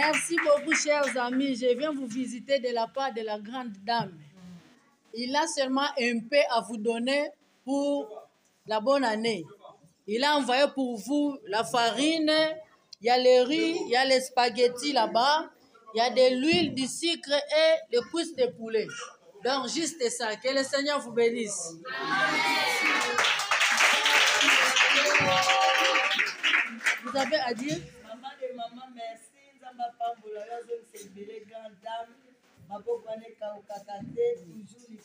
Merci beaucoup, chers amis. Je viens vous visiter de la part de la grande dame. Il a seulement un peu à vous donner pour la bonne année. Il a envoyé pour vous la farine, il y a le riz, il y a les spaghettis là-bas, il y a de l'huile, du sucre et les cuisses de poulet. Donc, juste ça. Que le Seigneur vous bénisse. Vous avez à dire? Maman de maman, merci. Nzamba pambola, c'est belle grande dame. Maboko ane ka okakate,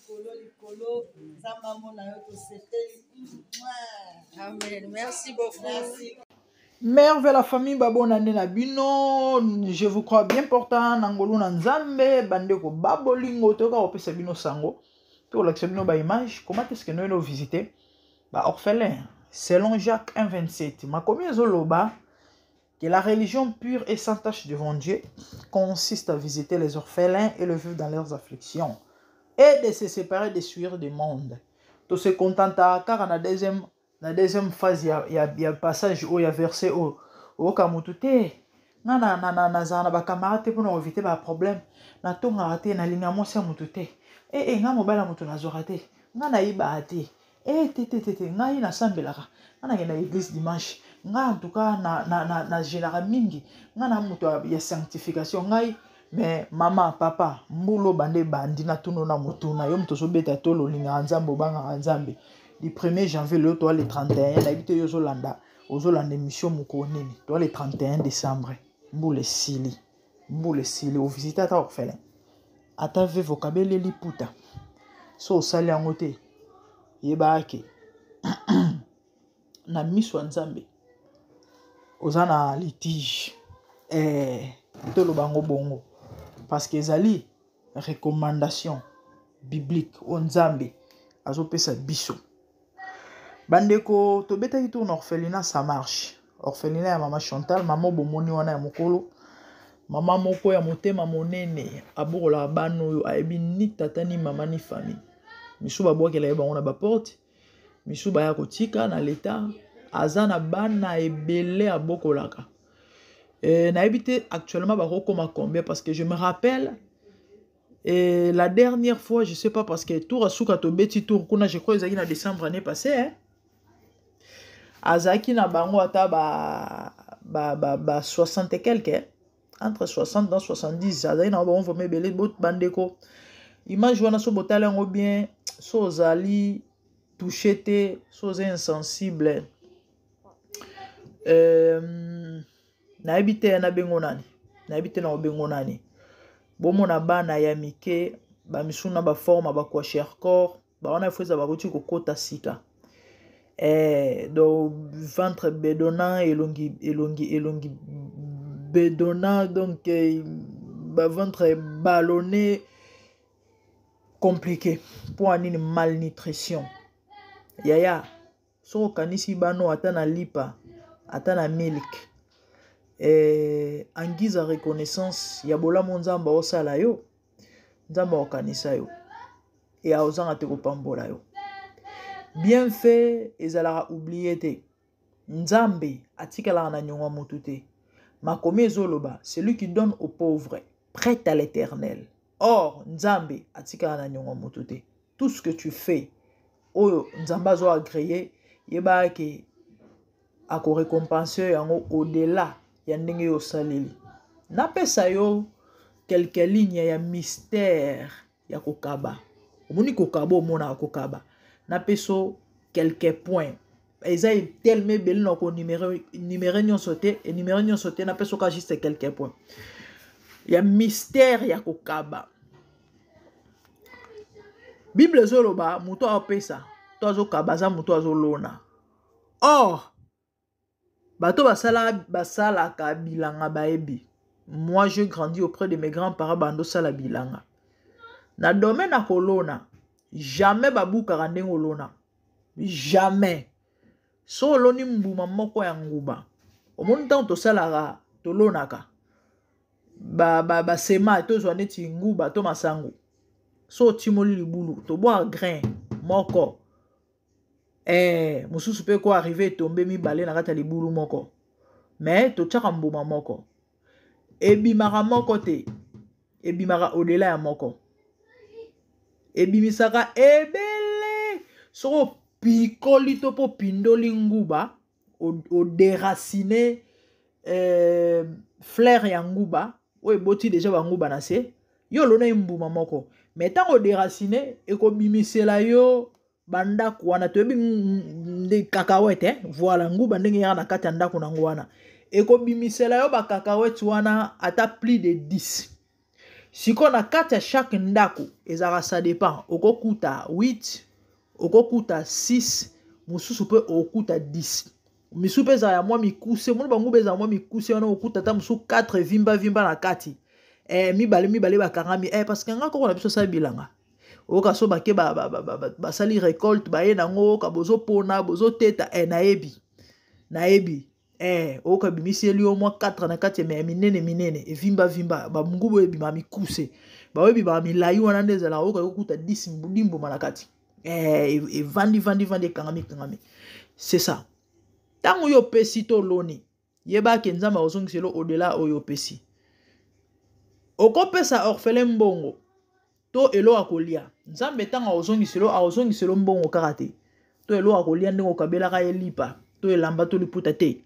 toujours likolo. Nzamba mona yo to c'était. Amen. Merci beaucoup. Merci. Merveille la famille babona na bino, je vous crois bien portant nangolo na nzambe bandeko babolingo toka opesa bino sango. To la bino ba image, comment est-ce que nous visiter ba orphelin selon Jacques 1:27. Ma commis zoloba que la religion pure et sans tache devant Dieu consiste à visiter les orphelins et le vivre dans leurs afflictions et de se séparer des souillures du monde. To se contenta car na deuxième phase il y a passage où il y a verset au kamutute na zana ba camarade pour éviter ba problème na tonga raté na linga mo sa mutute nga mobala mutu na zorate nga na iba ate tete nga ina sambelaka nga na église dimanche nga en tout cas na général mingi nga na mutu ya sanctification ngai. Mais maman, papa, mbulo bande bandi na tuno na mutuna yo mto so beta tolo linga nzambo banga nzambe. Du 1er janvier le toi le 31 d'habiter yo zolanda émission mukonini toi le 31 décembre mbule sili au visiter ta orphelin ata ve vocabele liputa so sali angote yebake na miso nzambe ozana litige tolo bango bongo parce que ezali recommandation biblique o nzambe azopesa biso bandeko tobetaki tour na orphelinat ça marche orphelinat ya mama Chantal mama bomoni wana ya mokolo mama moko ya motema monene abokola bana oyo ayebi ni tata ni mama ni famille misu babwakela ye bango na baporte misu baya kotika na leta aza na bana ebele abokolaka nayebi te actuellement bakokoma combien parce que je me rappelle et la dernière fois je sais pas parce que tour asuka tobeti tour kuna je crois ezaki na décembre année passée azaki na bango ata ba 60 et quelques entre 60 dans 70 azaki na bango vraiment ebele bandeko image wana so botala yango bien so ozali touché te so oza insensible nayebi te na bengo nani bomona bana ya mike bamisu na baforme bakwashi corps bawana efoza bakuti kokota sika donc ventre bedonnant elongi bedonnant donc ventre ballonné compliqué pour une malnutrition yaya so kanisi bano ata na lipa ata na milk en guise de reconnaissance ya bolamu nzamba osala yo nzamba okanisa yo et aozanga te kopambola yo bien fait ezalaka oublié te nzambe atikalaka na nyongo mutu te makomi ezoloba celui qui donne aux pauvres prête à l'éternel. Or nzambe atikala na nyongo mutu te tout ce que tu fais oyo nzamba zo agréé yeba ke ako récompenser yango au-delà ya ndenge yo saleli napesa yo quelques lignes ya mystère ya kokaba omoni kokaba omona kokaba napeso quelques points eza tellement belle na ko numéro nyonso te et numéro nyonso te napeso ka juste quelques points ya mystère ya kokaba Bible zoloba muto apesa to azokaba za muto azolona. Or bato basalaka bilanga baebi. Moi je grandis auprès de mes grands-parents bando sala bilanga. Na domaine na kolona jamais babukaka ndenge olona. Jamais. So oloni mbuma moko ya nguba. Omoni ntango tosalaka tolonaka. Ba sema tozwa neti nguba to masango. So timoli libulu to boire grain moko. Mususu pe ko arriver tomber mi balé na kata libulu moko. Mais to tchaka mbuma moko. ebimaka moko te, ebimaka au-delà ya moko, ebimisaka ebele. Soko pikoli to po pindoli nguba o déraciner fleur ya nguba o eboti déjà ba nguba na se yo lona imbuma moko, mais tant o déraciner ekobimisela yo bandako wana toyebi nde cacahuète voilà nguba ndenge ya na kati ya ndako nango wana ekobimisela yo ba cacahuète wana ata plus de 10. Siko na kati ya chaque ndako ezaka ça dépend, okokuta 8, okokuta 6, mususu pe okuta 10. Misu pe za ya mwa mikuse, mwana bangu beza mwa mikuse wana okuta ta musu 4 vimba na kati. Mibale bakangami parce que nga koko na biso sa bilanga. Oka so bake basali récolte baye nango ka bozo pona bozo teta naebi oka bimisi eli au moins 4 na kati mais minene vimba ba mungu ebima mikuse ba webi ba milayi wana ndezela oka okuta 10 mbudimbo manakati vandi kangami. C'est ça. Tango yo pesi to loni yeba ke nzamba ozongiselo au-delà oyo pesi okopesa orphelin mbongo to elo akolia nzambe tango ozongiselo mbongo karate to elo akolia ndenge okabelaka elipa to elamba to liputa te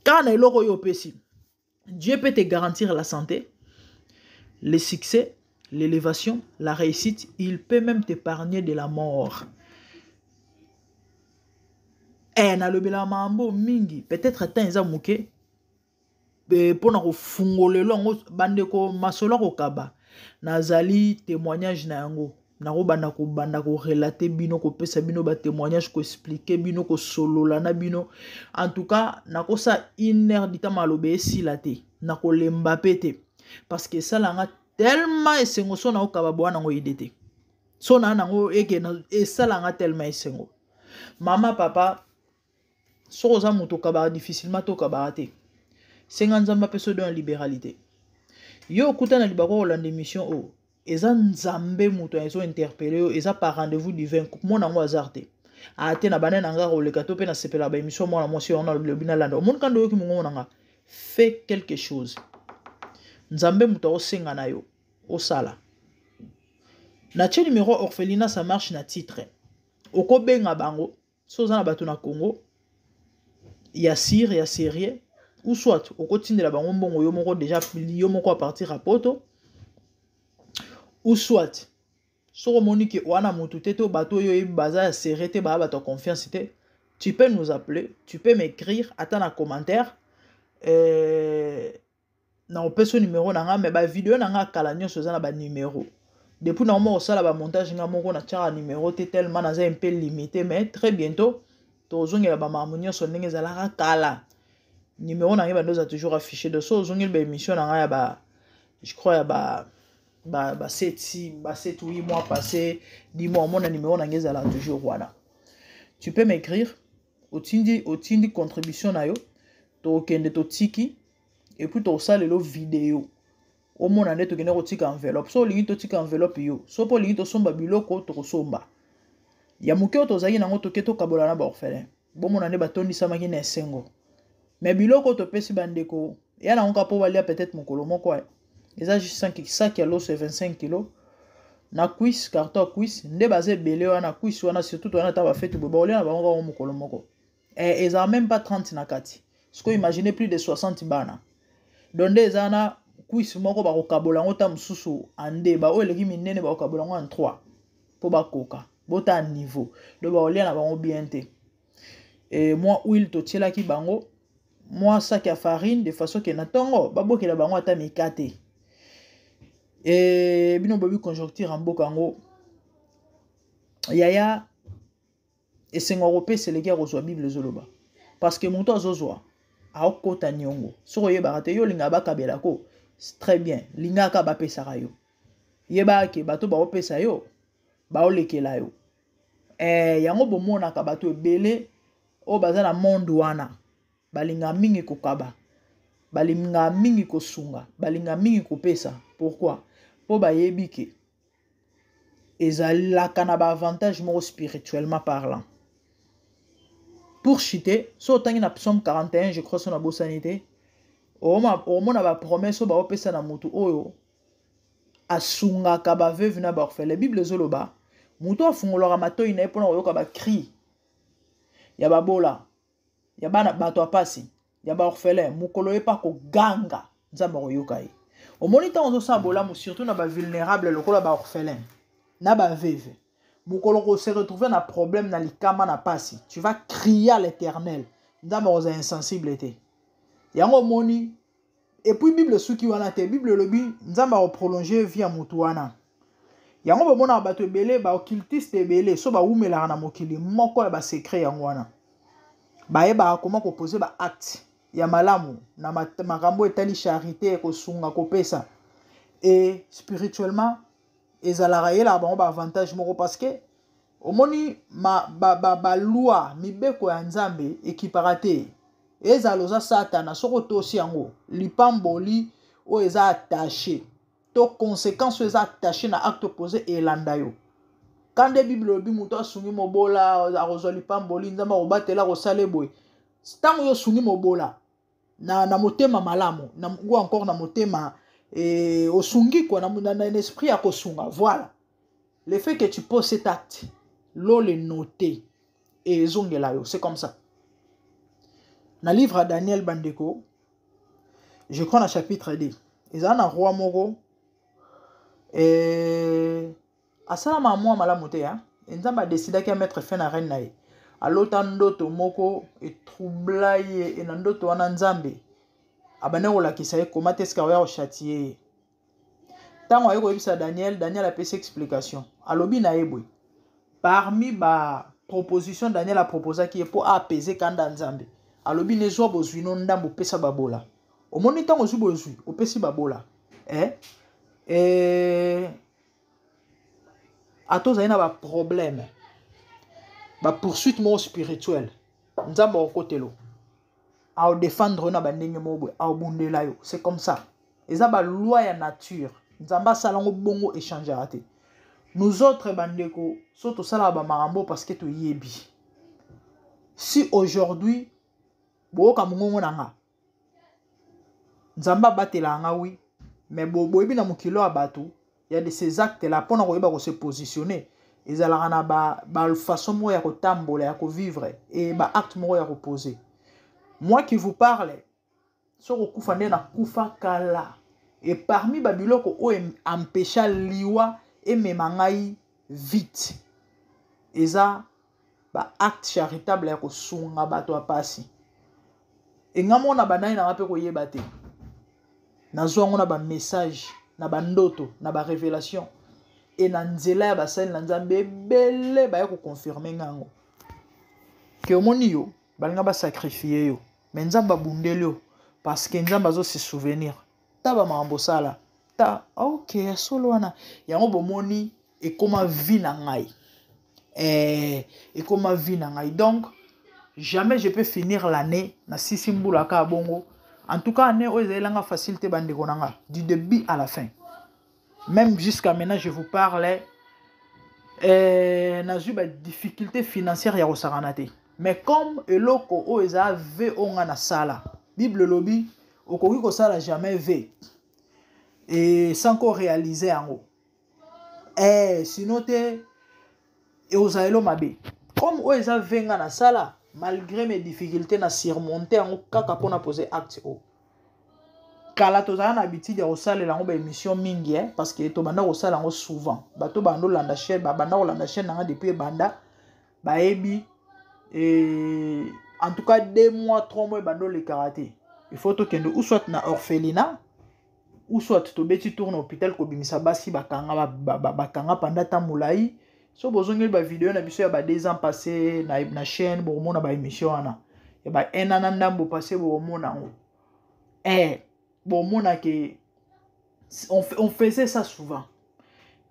kana eloko yo pesi. Dieu peut te garantir la santé, le succès, l'élévation, la réussite. Il peut même t'épargner de la mort. Na lobela mambo mingi peut-être temps eza muke pona ko fungolelo ngo bandeko masolo ko kaba nazali témoignage na yango nako banda ko relater bino ko pesa bino ba témoignage ko expliquer bino ko solola na bino. En tout cas nako sa 1 heure ditama lobe si laté nako lemba pété parce que ça langa tellement esengo so na okaba bwana ngo idete so na nango eke na esalanga tellement esengo mama papa so za muto kaba difficilement to kaba te senga nzamba peso dans libéralité yo kutana libako olande mission o eza nzambe muto ezo interpeller yo eza par rendez-vous divin mona ngo azarte ate na banana nga roleka to pe na sepela ba émission mona mo si on a le binalanda mon kando yo ki mungo nga fais quelque chose nzambe muto o senga na yo o sala na tche numéro orphelinat ça marche na titre oko benga bango so za na bato na Congo ya Syrie ya Syrie ou soit au quotidien de la bango mbongo yo moko déjà yo moko à partir à poto ou soit so monique wana mutu teto bato yo e baza ya Syrie te ba bato confiance te tu peux nous appeler, tu peux m'écrire attends un commentaire na opeso numéro na nga mais ba vidéo na nga kala nyoso za na ba numéro depuis na mo sala ba montage nga moko na tchara numéro te tellement na un peu limité mais très bientôt tozongela ba mamunyo so ndenge zalaka kala numéro na nga doza toujours affiché de so zongel ba émission na nga ya ba je crois ya ba 7 8 mois passés 10 mois mon numéro na nga zala toujours voilà. Tu peux m'écrire otindi contribution na yo to kende to tiki et puis to salelo vidéo au mon ande to kende ko tika enveloppe so lingi to tika enveloppe yo so po lingi to somba biloko to somba ya muke to zaki nango to keto kabola na ba orphelin bon mon ande batondi samaki na esengo mais biloko to pesi bandeko ya na onka po balia peut-être mokolo moko eza juste 5 sac ya loso 25 kg na cuisse carton cuisse nde bazé belé wana cuisse wana surtout wana ta ba fête bo baolia na bango mokolo moko eza même pas 30 na kati ce que imaginez plus de 60 bana donde eza na cuisse moko ba ko kabola ngota mususu ande ba o eleki minene ba ko kabola ngo en 3 po ba koka bota niveau do baolia na bango bien te moi huile to tiela ki bango moi sac à farine de façon que na tongo babokela bango ata mikate bino bobi conjoncture en bokango yaya esengo kopesa eleki ya kozwa bible zoloba parce que moto azozwa aokota niongo soko yebaka te yo linga bakabelako très bien lingaka bapesaka yo yebake bato baopesa yo baolekela yo yango bomonaka bato ebele oyo baza na monde wana balinga mingi kokaba balinga mingi kosunga balinga mingi kopesa pourquoi po bayebi ke ezalaka na ba avantage moko spirituellement parlant pour chiter so tangi na psaume 41 je crois son na bosanité omona ba promesse ba opesa na mutu oyo asungaka ba veuve na ba orphelin. Bible ezoloba mutu afungolaka matoi na ye mpona koyoka ba cri ya babola ya bana bato apasi ya ba orphelin mukolo ye pa koganga nzambe koyoka ye. Omoni ntango ozosala bolamu surtout na ba vulnérable lokola ba orphelin na ba veuve mukolo ko se retrouver na problème na likama na pasi, tu vas crier à l'Éternel. Nzambe oza insensible te. Yango moni et puis Bible suki wana te Bible lobi nzambe a prolonger vie ya mutu wana. Yango bomona bato ebele ba occultiste ebele so ba umelaka na mokili moko ya ba secret yango wana. Bayeba comment ko poser ba acte ya malamu na makambo etali charité ko sunga ko pesa et spirituellement ezalaka yela bango ba avantage moko parce que omoni ba loi mibeko ya nzambe ekipaka te ezaloza satana soko tosi yango lipamboli o eza attaché to conséquence eza attaché na acte opposé elanda yo kande Bible lobi muto asungi mobola akozwa lipamboli nzambe akobatela kosala boye ntango yo sungi mobola na motema malamu na ou encore na motema osungi quoi na esprit ya kosunga. Voilà le fait que tu poses cet acte l'eau le noté et zongela yo, c'est comme ça. Dans le livre à Daniel Bandeko, je crois dans le chapitre 2, ils ont un roi moro et à ça ma moi malamote hein, ils ont décidé qu'il mettre fin à reine naï. À l'autre ndoto moko et troublaye et ndoto wana nzambe abane ola kisaye comment est-ce qu'il va au châtier. Tant on a Daniel a fait ses explications. Alobi na ebwe. Parmi ba proposition Daniel a proposé qui est pour apaiser kanda nzambe. Alobi ne zo bozwi no ndambo pesa babola. Au moni tango zu bozwi o pesi babola. Ato zaina ba problème. Ba poursuite mo spirituelle. Nzambe o kotelo. A défendre na ba ndenge mobwe, a bundela yo. C'est comme ça. Eza ba loi ya nature. Nzamba salango bongo échanger raté. Nous autres bandeko, soto sala ba marambo parce que tu yebi. Si aujourd'hui boka mungongo nanga. Nzamba batela nga oui, mais boyebi na mukilo abatu, il y a de ces actes là pona koyeba ko se positionner. Ezalaka na ba façon mo ya ko tambola ya ko vivre et ba acte mo ya ko poser. Moi qui vous parle, soko kufa nde na kufa kala. Et parmi babiloko o empêcha liwa et memangai vite. Eza ba acte charitable ya ko sunga bato apasi. Et ngamona banai na rape ko yeba te. Nazwa ngona ba message, na ba ndoto, na ba révélation. Et na nzela ya basali na nzambe bele ba ya ko confirmer ngango. Ke omoni yo, balinga ba sacrifier yo. Mais nzamba bundeli yo parce que nzamba zo se souvenir. Taba mambo sala ta ok solo wana yango bomoni et comment vie na ngai et comment vie na ngai. Donc jamais je peux finir l'année na sisimbula ka bongo. En tout cas année ozelanga facilité bandeko nanga du début à la fin. Même jusqu'à maintenant je vous parle na eu ba difficulté financière ya kosaranate. Mais comme eloko o eza ve onga na sala Bible lobby okoki kosala jamais ve et sans qu'on réaliser en haut sinon te et ozaelo mabe comme o eza venga na sala malgré mes difficultés na surmonter en kaka pona poser acte o kala tozala na habitude ya kosalela ngo ba émission mingi parce que to banda kosala ngo souvent bato bando landa chaîne banda kolanda chaîne nanga depuis banda baebi et en tout cas 2 mois 3 mois bando le karaté. Il faut que nous soit na orphelinat ou soit to beti tourne hôpital ko bimisa basi bakanga pendant temps moulai so bozongeli ba vidéo na biso ya ba 2 ans passé na chaîne bo mona ba émission wana ya ba 1 an ndambo passé bo mona bo mona que on faisait ça souvent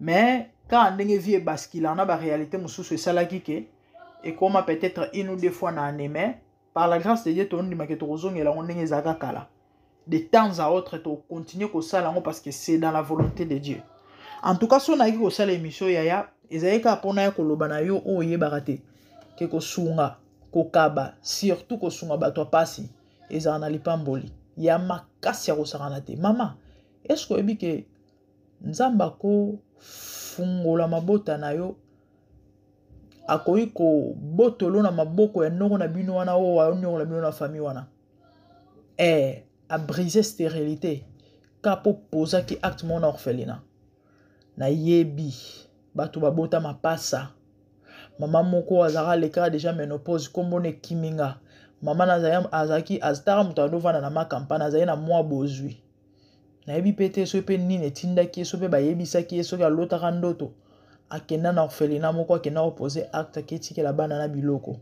mais quand ndenge vie bascule na ba réalité mususu esalaki ke et comme peut-être 1 ou 2 fois na année mais par la grâce de Dieu, tu as de temps à autre, tu continues à faire parce que c'est dans la volonté de Dieu. En tout cas, si on a eu l'émission, il y a des sunga, kokaba, surtout ko sunga bato pasi, et ça na lipamboli. ya makasi ya kosakana te. Mama, est-ce que oyebi ke nzamba ko fungola mabota na yo akoyi ko botolo na maboko ya noko na bino wana o wa noko na bino na famille wana a briser stérilité ka po posa ki acte mon orphelinat na yebi bato babota mapasa mama moko azara leka déjà ménopause kombone kiminga mama nazaya azaki aztara muto anovana na makampana azaye na mwa bozwi na yebi pete so pe nini tindaki so pe bayebisaki so ka lotaka ndoto akenda na orphelinat moko akenda opposer acte ketikela bana na biloko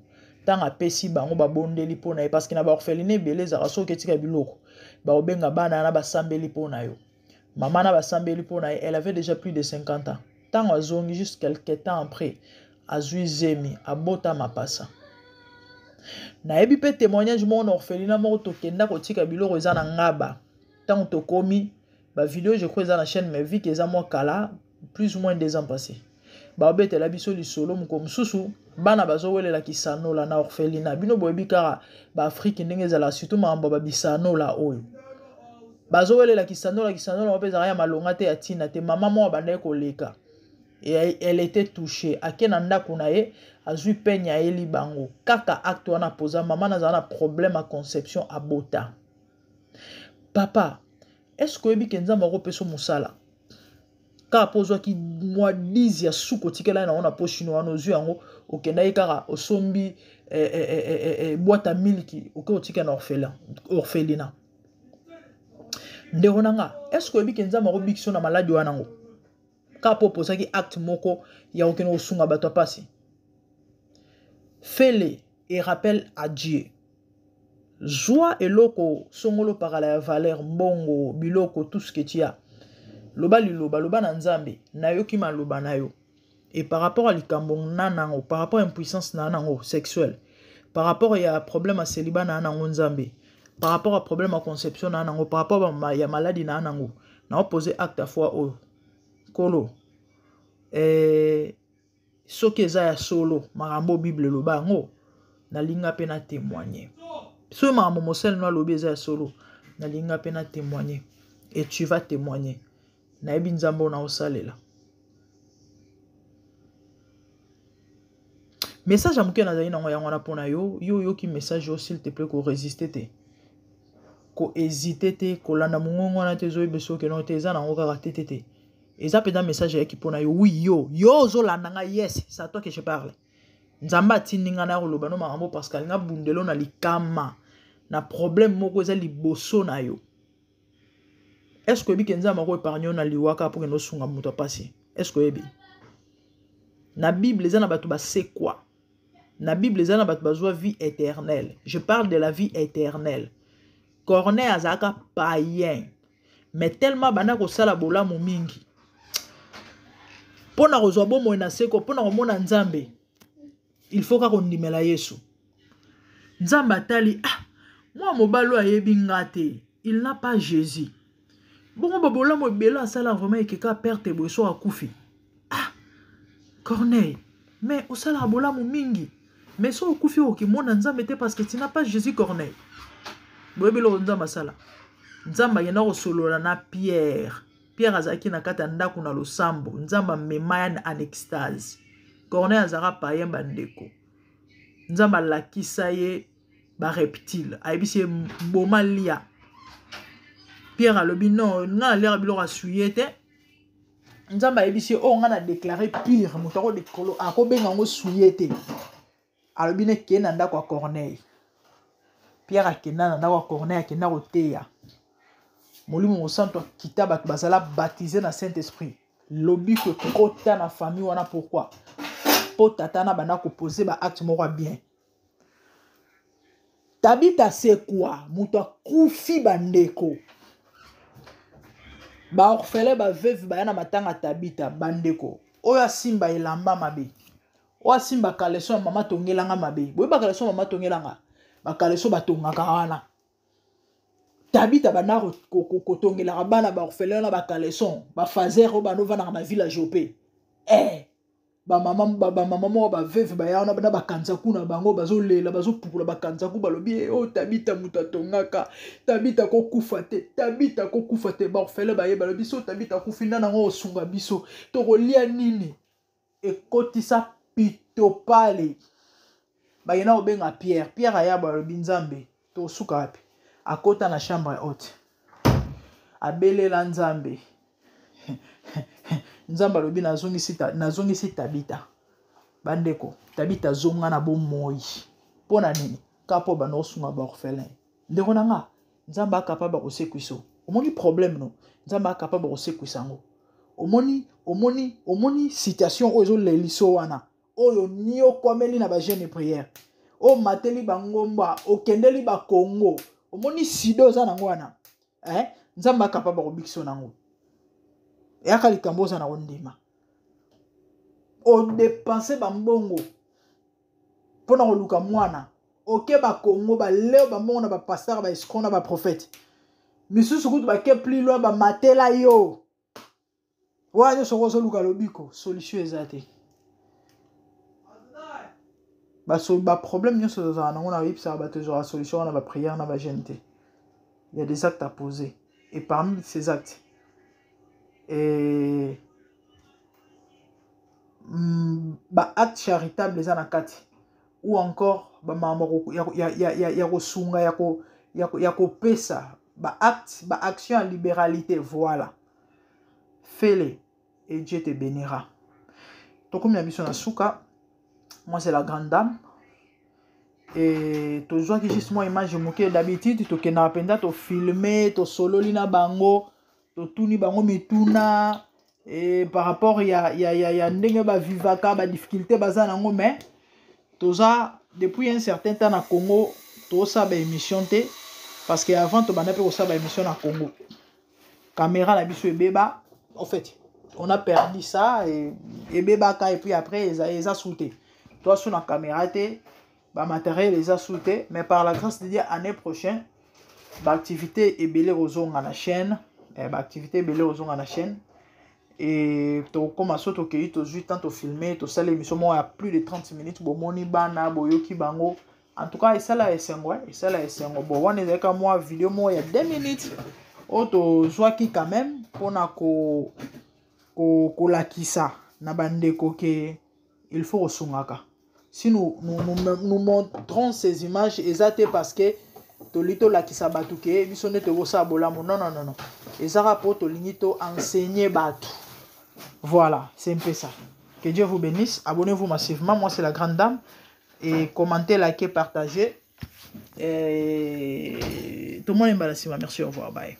tanga pesi bango babondeli pona parce que na ba orphelinat beleza raso ketika biloko ba obenga bana na basambeli pona yo maman na basambeli pona elle avait déjà plus de 50 ans tanga zongi juste quelques temps après azui zemi abota mapasa na yebi pe témoignage mon orphelinat moko tokenda kotika biloko eza na ngaba tant tokomi ba vidéo je crois eza na chaîne mais vu que eza moi kala plus ou moins 2 ans passés ba obetela biso lisolo mko mususu bana bazowelela kisanola na orphelinat bino boyebi kara ba Afrique ndenge ezala surtout mambo ba bisanola oyo bazowelela kisanola opeza ya malonga te ya tina te mama mo banda koleka et elle était touchée akena ndako na ye azui penya eli bango kaka acte wana posa mama na problème à conception abota papa est-ce que oyebi ke nzambe akopeso mosala ka pozwa ki mwa 10 ya suko tikela na ona pochino wana ozwi yango okenda ye kaka osombi boîte à miliki oke otika na orphelinat ndeko nanga est-ce que oyebi ke nzambe akobikisa na maladi wana ngo ka po posaki acte moko ya okena osunga bato apasi fais-le et rappelle à Dieu joie eloko songolo parala ya valeur mbongo biloko tout ce que tu as loba na nzambe na yoki maloba na yo et par rapport à likambo nanango par rapport à impuissance nanango sexuelle par rapport à problème à célibat nanango nzambe par rapport à problème à conception nanango par rapport à ya maladie nanango na opposer acte à foi o kolo soki eza ya solo makambo bible loba ngo na linga pe na témoigner so makambo mosel no lobi eza ya solo na linga pe na témoigner et tu vas témoigner na yebi nzambe na osalela message ya moke nazali nango yango wana mpona yo yoki message yo s'il te plaît ko résister te ko hésiter te kolanda mongongo wana te zoyeba soki no te eza nango kaka te eza mpenza message yaki mpona yo oui yo ozolanda nga yes c'est à toi que je parle nzambe atindi nga na koloba no makambo parce que alinga bundelo na likama na problème moko eza liboso na yo est-ce que oyebi ke nzambe ako épargne yo na liwaka mpo kende osunga moto apasi est-ce que oyebi na bible eza na bato basekwa na bible eza na bato bazwa vie éternelle je parle de la vie éternelle Corneille azalaka païen mais tellement banda kosala bolamu mingi pona kozwa bomoi na seko pona komona nzambe il faut kaka ondimela yesu nzambe atali mwa mobali ayebi nga te il n'a pas Jésus bongo babolamu ebele asala vraiment ekeka perte boye so akufi Corneille mais osala bolamu mingi mais so okufi okimona nzambe te parce que tu n'as pas Jésus Corneille boyebi loko nzambe asala nzambe ayenda kosolola na Pierre azalaki na kati ya ndako na losambo nzambe amema ya en extase Corneille azalaka payen bandeko nzambe alakisa ye bareptile ayebisi ye mboma lia Pierre alobi non nga alera biloko asuye te nzambe ayebisi ye oyo nga na déclaré pire moto akodekolo akobenga yango suye te alobi ne kee na ndako ya Corneille Pierre akenda na ndako ya Corneille akenda koteya molimo mosantu akita bato bazala baptisé na Saint-Esprit lobi ke kota na famille wana pourquoi po tata na banda koposer ba acte moko bien Tabita c'est quoi moto akufi bandeko ba orphelin ba veuve ba na matanga Tabita bandeko oya simba elamba mabe oya simba kaleso mama tongelanga mabe boye ba kaleso mama tongelanga ba kaleso batongaka wana Tabita bana kotongela bana ba orphelin na ba kaleson ba fazer o bano vana na village opé bamama baveve bayana na bakanzaku na bango bazolela bazopukula bakanzaku balobi o Tabita mutu atongaka Tabita kokufa te baorfele baye balobi so Tabita akufi nda nango osunga biso tokolia nini ekotisa pitopale bayena obenga Pierre aya balobi Nzambe tosuka wapi akota na chambre haute abelela Nzambe Nzamba lobi nazongisi Tabita bandeko Tabita zonga na bomoi pona nini kapo banosunga ba orphelin ndeko nanga Nzamba akapaba kosekwiso omoni problème no Nzamba akapaba kosekwisa ngo omoni situation oyo ezoleliso wana oyo nio komeli na ba jeune prière o mateli bangomba okendeli ba Congo omoni sido za nango wana Nzamba akapaba kobikso nango yaka likambo za na ondima o dépenser bambongo pona koluka mwana oke ba Congo ba leo ba mona ba pasteur ba escroc na ba prophète misusu kutu ba ke plus loin ba matela yo wana soko luka lobiko solution ezate ba problème nyonso za na ngona yipsa ba toujours la solution na ba prière na ba jeunté. Il y a des actes à poser et parmi ces actes acte charitable les anakati ou encore ya kosunga ya kopesa action en libéralité voilà fais-le et Dieu te bénira. Donc comme biso na suka moi c'est la grande dame et toujours que justement image moke d'habitude to kena penda to filmer to sololi na bango to tuni bango mituna et par rapport ya ndenge ba vivaka ba difficulté baza nango mais toza depuis un certain temps na Congo to sa ba émission té parce que avant to bana pe ko sa ba émission na Congo caméra na biso ebeba en fait on a perdu ça et ebeba ka et puis après ils a sauté toi sur la caméra té ba matériel les a sauté mais par la grâce de Dieu année prochaine ba activité ebele ozonga na chaîne activité belé aux na chaîne et to comme ça to kei to 8 ans to filmer to ça l'émission moi à plus de 30 minutes bo moni bana boyoki bango en tout cas ça la esengo bon wana ezaka moi vidéo moi il y a 2 minutes auto joaki quand même pona ko lakisa na bandeko ke il faut osungaka si nous montrons ces images exactes parce que tolito lakisa batu ke biso nete bosa bolamu non ezara po tolingi to enseigner batu voilà c'est un peu ça. Que Dieu vous bénisse, abonnez-vous massivement, moi c'est la grande dame et commentez, likez, partagez et tout le monde est embarrassé. Merci, au revoir, bye.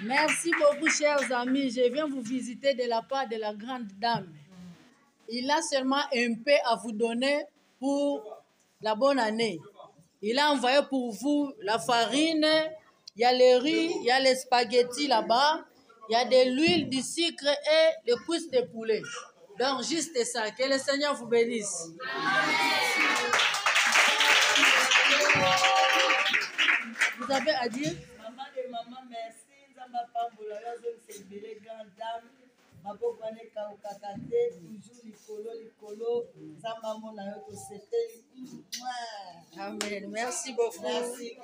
Merci beaucoup, chers amis. Je viens vous visiter de la part de la grande dame. Il a seulement un peu à vous donner pour la bonne année. Il a envoyé pour vous la farine, il y a le riz, il y a les spaghettis là-bas, il y a de l'huile, du sucre et les cuisses de poulet. Donc, juste ça. Que le Seigneur vous bénisse. Amen. vous avez à dire? Maman de maman, merci. Nzamba pambola yo azongisa ebele grande dame. Maboko wana ekawukaka te, toujours likolo likolo. Nzamba mona yo tosepeli. Amen. Merci beaucoup. Merci.